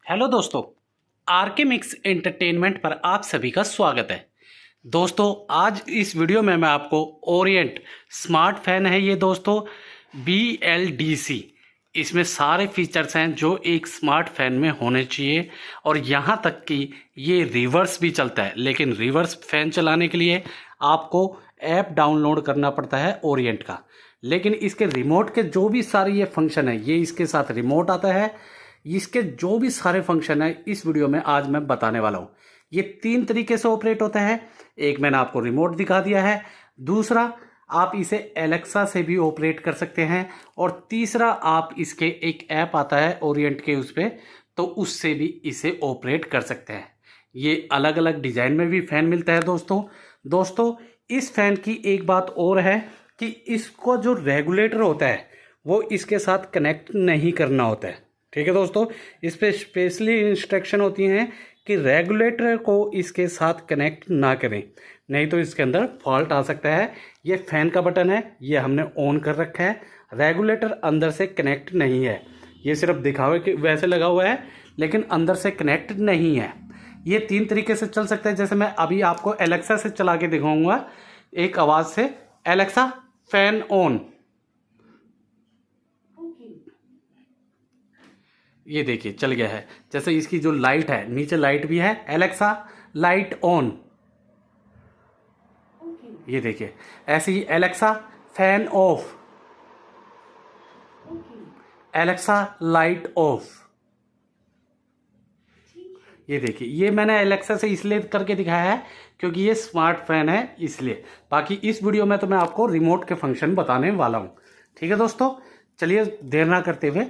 Hello दोस्तों, R K mix entertainment पर आप सभी का स्वागत है। दोस्तों आज इस वीडियो में मैं आपको ओरिएंट स्मार्ट फैन है ये दोस्तों BLDC, इसमें सारे फीचर्स हैं जो एक स्मार्ट फैन में होने चाहिए। और यहाँ तक कि ये रिवर्स भी चलता है, लेकिन रिवर्स फैन चलाने के लिए आपको ऐप डाउनलोड करना पड़ता है ओरिएंट का। लेकिन इसके रिमोट के जो भी सारे ये फंक्शन है, ये इसके साथ रिमोट आता है। इसके जो भी सारे फंक्शन है इस वीडियो में आज मैं बताने वाला हूँ। ये 3 तरीके से ऑपरेट होता है। एक मैंने आपको रिमोट दिखा दिया है, दूसरा आप इसे एलेक्सा से भी ऑपरेट कर सकते हैं, और तीसरा आप इसके एक ऐप आता है ओरिएंट के उस पर, तो उससे भी इसे ऑपरेट कर सकते हैं। ये अलग अलग डिज़ाइन में भी फ़ैन मिलता है दोस्तों इस फैन की एक बात और है कि इसको जो रेगुलेटर होता है वो इसके साथ कनेक्ट नहीं करना होता है। ठीक है दोस्तों, इस पर स्पेशली इंस्ट्रक्शन होती हैं कि रेगुलेटर को इसके साथ कनेक्ट ना करें, नहीं तो इसके अंदर फॉल्ट आ सकता है। ये फैन का बटन है, ये हमने ऑन कर रखा है। रेगुलेटर अंदर से कनेक्ट नहीं है, ये सिर्फ दिखावे के वैसे लगा हुआ है, लेकिन अंदर से कनेक्ट नहीं है। ये 3 तरीके से चल सकता है। जैसे मैं अभी आपको एलेक्सा से चला के दिखाऊंगा एक आवाज़ से, एलेक्सा फैन ऑन। ये देखिए चल गया है। जैसे इसकी जो लाइट है, नीचे लाइट भी है, एलेक्सा लाइट ऑन। ये देखिए, ऐसे ही Alexa fan off, Alexa light off. ये देखिए, ये मैंने एलेक्सा से इसलिए करके दिखाया है क्योंकि ये स्मार्ट फैन है इसलिए। बाकी इस वीडियो में तो मैं आपको रिमोट के फंक्शन बताने वाला हूँ। ठीक है दोस्तों, चलिए देर ना करते हुए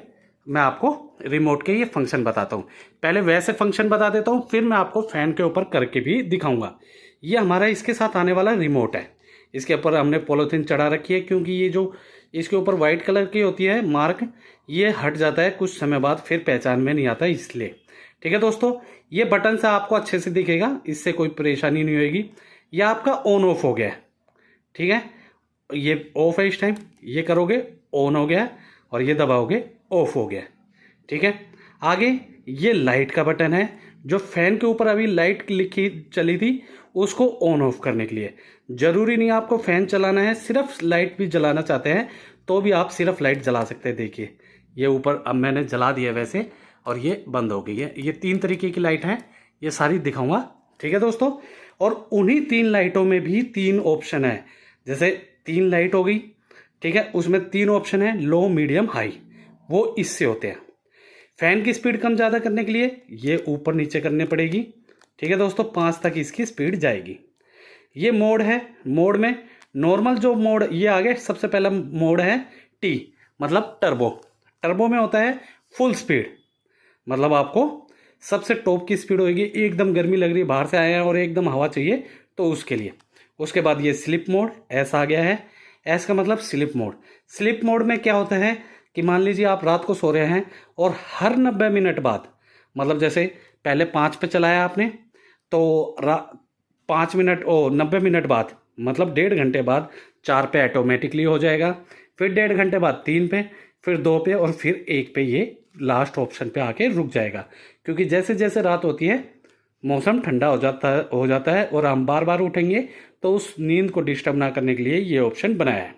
मैं आपको रिमोट के ये फंक्शन बताता हूँ। पहले वैसे फंक्शन बता देता हूँ, फिर मैं आपको फ़ैन के ऊपर करके भी दिखाऊंगा। ये हमारा इसके साथ आने वाला रिमोट है। इसके ऊपर हमने पॉलीथीन चढ़ा रखी है, क्योंकि ये जो इसके ऊपर वाइट कलर की होती है मार्क, ये हट जाता है कुछ समय बाद, फिर पहचान में नहीं आता इसलिए। ठीक है दोस्तों, ये बटन से आपको अच्छे से दिखेगा, इससे कोई परेशानी नहीं होगी। ये आपका ऑन ऑफ हो गया है। ठीक है, ये ऑफ है इस टाइम, ये करोगे ऑन हो गया, और ये दबाओगे ऑफ हो गया। ठीक है, आगे ये लाइट का बटन है, जो फैन के ऊपर अभी लाइट लिखी चली थी उसको ऑन ऑफ करने के लिए। ज़रूरी नहीं आपको फ़ैन चलाना है, सिर्फ लाइट भी जलाना चाहते हैं तो भी आप सिर्फ लाइट जला सकते हैं। देखिए ये ऊपर अब मैंने जला दिया वैसे, और ये बंद हो गई है। ये 3 तरीके की लाइट है, ये सारी दिखाऊंगा। ठीक है दोस्तों, और उन्हीं 3 लाइटों में भी 3 ऑप्शन है। जैसे 3 लाइट हो गई, ठीक है, उसमें 3 ऑप्शन है, लो मीडियम हाई, वो इससे होते हैं। फैन की स्पीड कम ज़्यादा करने के लिए ये ऊपर नीचे करनी पड़ेगी। ठीक है दोस्तों, 5 तक इसकी स्पीड जाएगी। ये मोड है, मोड में नॉर्मल जो मोड ये आ गया, सबसे पहला मोड है टी मतलब टर्बो। टर्बो में होता है फुल स्पीड, मतलब आपको सबसे टॉप की स्पीड होगी। एकदम गर्मी लग रही है, बाहर से आए हैं और एकदम हवा चाहिए तो उसके लिए। उसके बाद ये स्लिप मोड ऐसा आ गया है। एस का मतलब स्लिप मोड। स्लिप मोड में क्या होता है कि मान लीजिए आप रात को सो रहे हैं और हर 90 मिनट बाद, मतलब जैसे पहले 5 पे चलाया आपने, तो 5 मिनट 90 मिनट बाद मतलब 1.5 घंटे बाद 4 पे ऑटोमेटिकली हो जाएगा। फिर 1.5 घंटे बाद 3 पे, फिर 2 पे, और फिर 1 पे ये लास्ट ऑप्शन पे आके रुक जाएगा। क्योंकि जैसे जैसे रात होती है मौसम ठंडा हो जाता है और हम बार बार उठेंगे, तो उस नींद को डिस्टर्ब ना करने के लिए ये ऑप्शन बनाया है।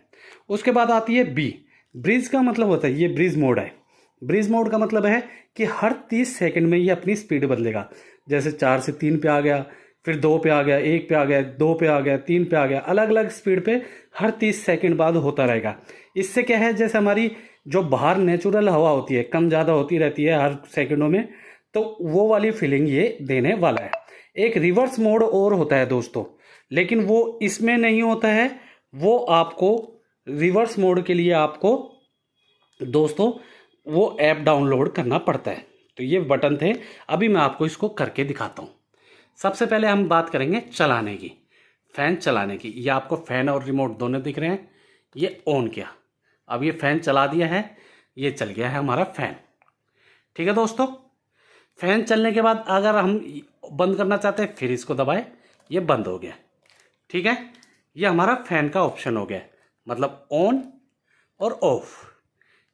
उसके बाद आती है बी, ब्रीज का मतलब होता है, ये ब्रीज मोड है। ब्रीज मोड का मतलब है कि हर 30 सेकंड में ये अपनी स्पीड बदलेगा। जैसे 4 से 3 पे आ गया, फिर 2 पे आ गया, 1 पे आ गया, 2 पे आ गया, 3 पे आ गया, अलग अलग स्पीड पे हर 30 सेकंड बाद होता रहेगा। इससे क्या है, जैसे हमारी जो बाहर नेचुरल हवा होती है कम ज़्यादा होती रहती है हर सेकंडों में, तो वो वाली फीलिंग ये देने वाला है। एक रिवर्स मोड और होता है दोस्तों, लेकिन वो इसमें नहीं होता है। वो आपको रिवर्स मोड के लिए आपको दोस्तों वो ऐप डाउनलोड करना पड़ता है। तो ये बटन थे, अभी मैं आपको इसको करके दिखाता हूँ। सबसे पहले हम बात करेंगे चलाने की, फ़ैन चलाने की। ये आपको फ़ैन और रिमोट दोनों दिख रहे हैं। ये ऑन किया, अब ये फ़ैन चला दिया है, ये चल गया है हमारा फ़ैन। ठीक है दोस्तों, फ़ैन चलने के बाद अगर हम बंद करना चाहते हैं फिर इसको दबाए, ये बंद हो गया। ठीक है, ये हमारा फ़ैन का ऑप्शन हो गया, मतलब ऑन और ऑफ।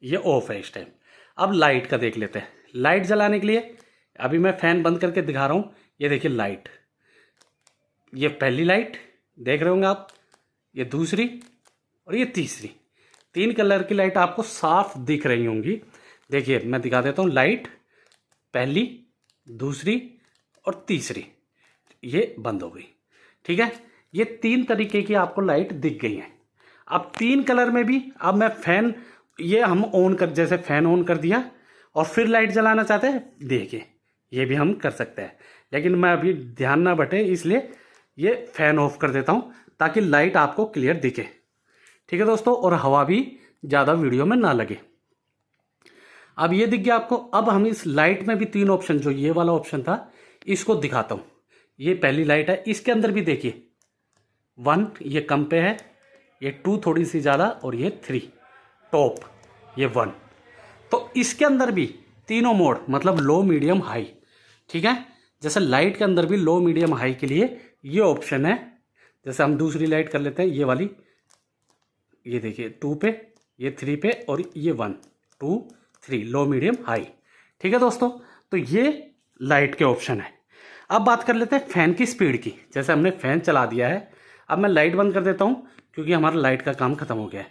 ये ऑफ है इस टाइम। अब लाइट का देख लेते हैं। लाइट जलाने के लिए अभी मैं फ़ैन बंद करके दिखा रहा हूँ। ये देखिए लाइट, ये पहली लाइट देख रहे होंगे आप, ये दूसरी और ये तीसरी, 3 कलर की लाइट आपको साफ दिख रही होंगी। देखिए मैं दिखा देता हूँ, लाइट पहली, दूसरी और तीसरी, ये बंद हो गई। ठीक है, ये 3 तरीके की आपको लाइट दिख गई है। अब 3 कलर में भी अब मैं फ़ैन, ये हम ऑन कर, जैसे फ़ैन ऑन कर दिया और फिर लाइट जलाना चाहते हैं, देखिए ये भी हम कर सकते हैं, लेकिन मैं अभी ध्यान ना बटे इसलिए ये फ़ैन ऑफ कर देता हूँ ताकि लाइट आपको क्लियर दिखे। ठीक है दोस्तों, और हवा भी ज़्यादा वीडियो में ना लगे। अब ये दिख गया आपको। अब हम इस लाइट में भी 3 ऑप्शन, जो ये वाला ऑप्शन था, इसको दिखाता हूँ। ये पहली लाइट है, इसके अंदर भी देखिए 1 ये कम पे है, ये 2 थोड़ी सी ज़्यादा, और ये 3 टॉप, ये 1। तो इसके अंदर भी तीनों मोड, मतलब लो मीडियम हाई। ठीक है, जैसे लाइट के अंदर भी लो मीडियम हाई के लिए ये ऑप्शन है। जैसे हम दूसरी लाइट कर लेते हैं, ये वाली, ये देखिए 2 पे, ये 3 पे, और ये 1 2 3 लो मीडियम हाई। ठीक है दोस्तों, तो ये लाइट के ऑप्शन है। अब बात कर लेते हैं फ़ैन की स्पीड की। जैसे हमने फ़ैन चला दिया है, अब मैं लाइट बंद कर देता हूँ क्योंकि हमारा लाइट का काम ख़त्म हो गया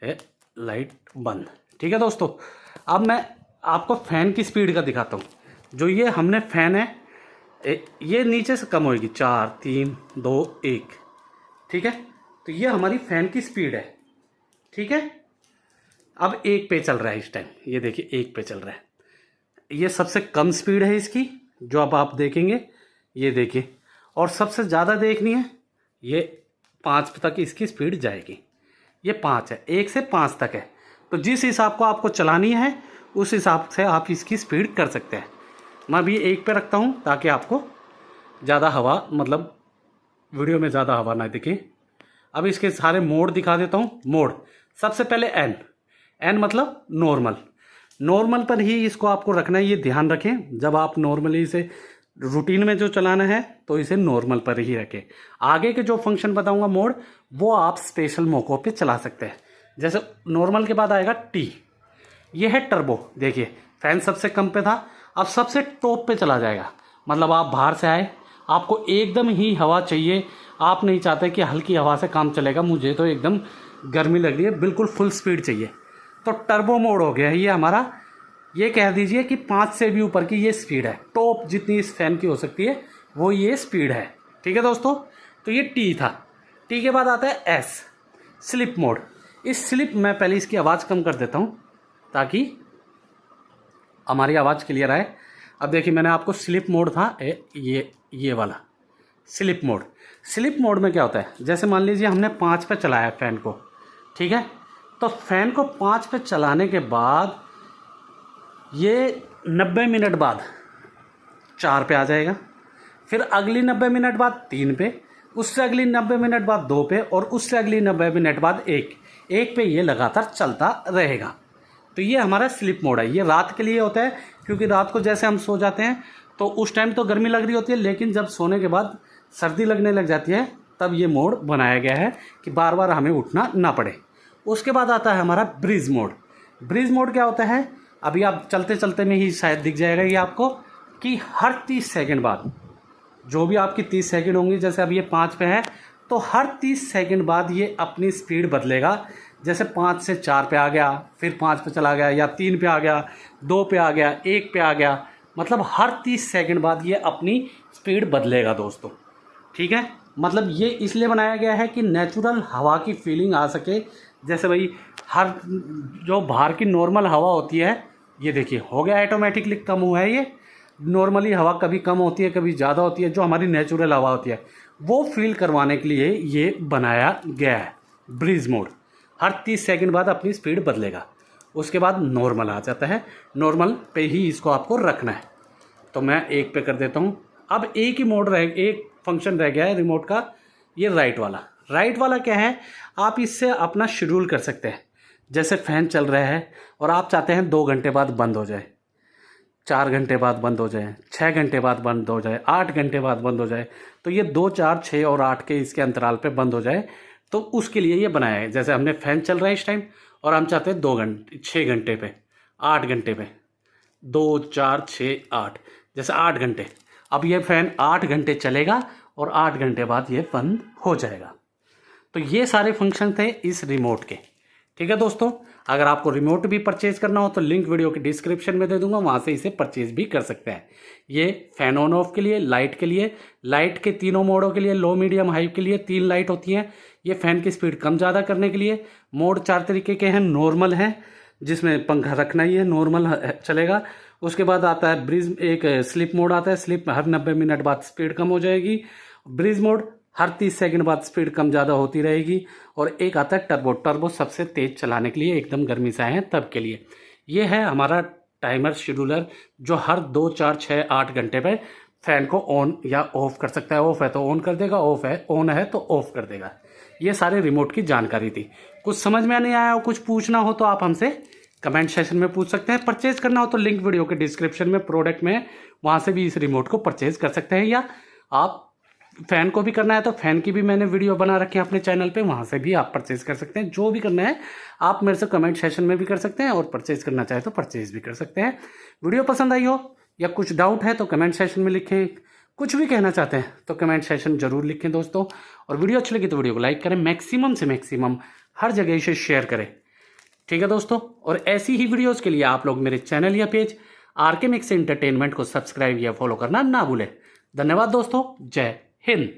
है। लाइट बंद। ठीक है दोस्तों, अब मैं आपको फ़ैन की स्पीड का दिखाता हूँ। जो ये हमने फ़ैन है, ये नीचे से कम होएगी, 4 3 2 1। ठीक है, तो ये हमारी फ़ैन की स्पीड है। ठीक है, अब 1 पे चल रहा है इस टाइम, ये देखिए 1 पे चल रहा है। ये सबसे कम स्पीड है इसकी, जो अब आप देखेंगे, ये देखिए। और सबसे ज़्यादा देखनी है, ये 5 तक इसकी स्पीड जाएगी। ये 5 है, 1 से 5 तक है। तो जिस हिसाब को आपको चलानी है उस हिसाब से आप इसकी स्पीड कर सकते हैं। मैं अभी 1 पे रखता हूँ ताकि आपको ज़्यादा हवा, मतलब वीडियो में ज़्यादा हवा ना दिखे। अब इसके सारे मोड दिखा देता हूँ। मोड सबसे पहले एन मतलब नॉर्मल। नॉर्मल पर ही इसको आपको रखना है, ये ध्यान रखें। जब आप नॉर्मली इसे रूटीन में जो चलाना है तो इसे नॉर्मल पर ही रखें। आगे के जो फंक्शन बताऊंगा मोड, वो आप स्पेशल मौक़ों पे चला सकते हैं। जैसे नॉर्मल के बाद आएगा टी, ये है टर्बो। देखिए फैन सबसे कम पे था, अब सबसे टॉप पे चला जाएगा। मतलब आप बाहर से आए, आपको एकदम ही हवा चाहिए, आप नहीं चाहते कि हल्की हवा से काम चलेगा, मुझे तो एकदम गर्मी लग रही है, बिल्कुल फुल स्पीड चाहिए, तो टर्बो मोड हो गया है ये हमारा। ये कह दीजिए कि 5 से भी ऊपर की ये स्पीड है, टॉप जितनी इस फैन की हो सकती है वो ये स्पीड है। ठीक है दोस्तों, तो ये टी था। टी के बाद आता है एस, स्लिप मोड। इस स्लिप, मैं पहले इसकी आवाज़ कम कर देता हूँ ताकि हमारी आवाज़ क्लियर आए। अब देखिए मैंने आपको स्लिप मोड था, ये वाला स्लिप मोड। स्लिप मोड में क्या होता है, जैसे मान लीजिए हमने 5 पे चलाया फ़ैन को, ठीक है, तो फ़ैन को 5 पे चलाने के बाद ये 90 मिनट बाद 4 पे आ जाएगा, फिर अगली 90 मिनट बाद 3 पे, उससे अगली 90 मिनट बाद 2 पे, और उससे अगली 90 मिनट बाद 1 पे ये लगातार चलता रहेगा। तो ये हमारा स्लिप मोड है। ये रात के लिए होता है, क्योंकि रात को जैसे हम सो जाते हैं तो उस टाइम तो गर्मी लग रही होती है, लेकिन जब सोने के बाद सर्दी लगने लग जाती है तब ये मोड बनाया गया है कि बार बार हमें उठना ना पड़े। उसके बाद आता है हमारा ब्रीज मोड। ब्रीज मोड क्या होता है, अभी आप चलते चलते में ही शायद दिख जाएगा ये आपको, कि हर 30 सेकंड बाद, जो भी आपकी 30 सेकंड होंगी, जैसे अब ये 5 पे है तो हर 30 सेकंड बाद ये अपनी स्पीड बदलेगा। जैसे 5 से 4 पे आ गया, फिर 5 पे चला गया, या 3 पे आ गया, 2 पे आ गया, 1 पे आ गया, मतलब हर 30 सेकंड बाद ये अपनी स्पीड बदलेगा दोस्तों। ठीक है, मतलब ये इसलिए बनाया गया है कि नेचुरल हवा की फीलिंग आ सके। जैसे भाई हर जो बाहर की नॉर्मल हवा होती है, ये देखिए हो गया ऑटोमेटिकली कम हुआ है। ये नॉर्मली हवा कभी कम होती है, कभी ज़्यादा होती है, जो हमारी नेचुरल हवा होती है वो फील करवाने के लिए ये बनाया गया है ब्रीज मोड। हर 30 सेकंड बाद अपनी स्पीड बदलेगा, उसके बाद नॉर्मल आ जाता है। नॉर्मल पे ही इसको आपको रखना है। तो मैं 1 पे कर देता हूँ। अब एक ही मोड रह, एक फंक्शन रह गया है रिमोट का, ये राइट वाला। राइट वाला क्या है, आप इससे अपना शेड्यूल कर सकते हैं। जैसे फ़ैन चल रहा है और आप चाहते हैं 2 घंटे बाद बंद हो जाए, 4 घंटे बाद बंद हो जाए, 6 घंटे बाद बंद हो जाए, 8 घंटे बाद बंद हो जाए, तो ये 2 4 6 और 8 के इसके अंतराल पे बंद हो जाए, तो उसके लिए ये बनाया है। जैसे हमने फ़ैन चल रहा है इस टाइम और हम चाहते हैं 2 घंटे, 6 घंटे पे, 8 घंटे पे 2, 4, 6, 8, जैसे 8 घंटे। अब ये फ़ैन 8 घंटे चलेगा और 8 घंटे बाद ये बंद हो जाएगा। तो ये सारे फंक्शन थे इस रिमोट के। ठीक है दोस्तों, अगर आपको रिमोट भी परचेज करना हो तो लिंक वीडियो के डिस्क्रिप्शन में दे दूंगा, वहाँ से इसे परचेज भी कर सकते हैं। ये फैन ऑन ऑफ के लिए, लाइट के लिए, लाइट के तीनों मोडों के लिए, लो मीडियम हाई के लिए 3 लाइट होती हैं। ये फ़ैन की स्पीड कम ज़्यादा करने के लिए। मोड 4 तरीके के हैं। नॉर्मल है जिसमें पंखा रखना ही है, नॉर्मल चलेगा। उसके बाद आता है ब्रीज, एक स्लिप मोड आता है। स्लिप हर 90 मिनट बाद स्पीड कम हो जाएगी। ब्रीज मोड हर 30 सेकंड बाद स्पीड कम ज़्यादा होती रहेगी। और एक आता है टर्बो। टर्बो सबसे तेज चलाने के लिए, एकदम गर्मी से आए हैं तब के लिए। ये है हमारा टाइमर शेड्यूलर जो हर 2, 4, 6, 8 घंटे पे फैन को ऑन या ऑफ कर सकता है। ऑफ है तो ऑन कर देगा, ऑन है तो ऑफ कर देगा। ये सारे रिमोट की जानकारी थी। कुछ समझ में नहीं आया हो, कुछ पूछना हो तो आप हमसे कमेंट सेक्शन में पूछ सकते हैं। परचेज करना हो तो लिंक वीडियो के डिस्क्रिप्शन में, प्रोडक्ट में, वहाँ से भी इस रिमोट को परचेज कर सकते हैं। या आप फ़ैन को भी करना है तो फ़ैन की भी मैंने वीडियो बना रखी है अपने चैनल पे, वहाँ से भी आप परचेज कर सकते हैं। जो भी करना है आप मेरे से कमेंट सेक्शन में भी कर सकते हैं, और परचेज करना चाहे तो परचेज भी कर सकते हैं। वीडियो पसंद आई हो या कुछ डाउट है तो कमेंट सेक्शन में लिखें। कुछ भी कहना चाहते हैं तो कमेंट सेक्शन जरूर लिखें दोस्तों। और वीडियो अच्छी लगी तो वीडियो को लाइक करें, मैक्सिमम से मैक्सिमम हर जगह इसे शेयर करें। ठीक है दोस्तों, और ऐसी ही वीडियोज़ के लिए आप लोग मेरे चैनल या पेज आरके मिक्स एंटरटेनमेंट को सब्सक्राइब या फॉलो करना ना भूलें। धन्यवाद दोस्तों, जय हिंद।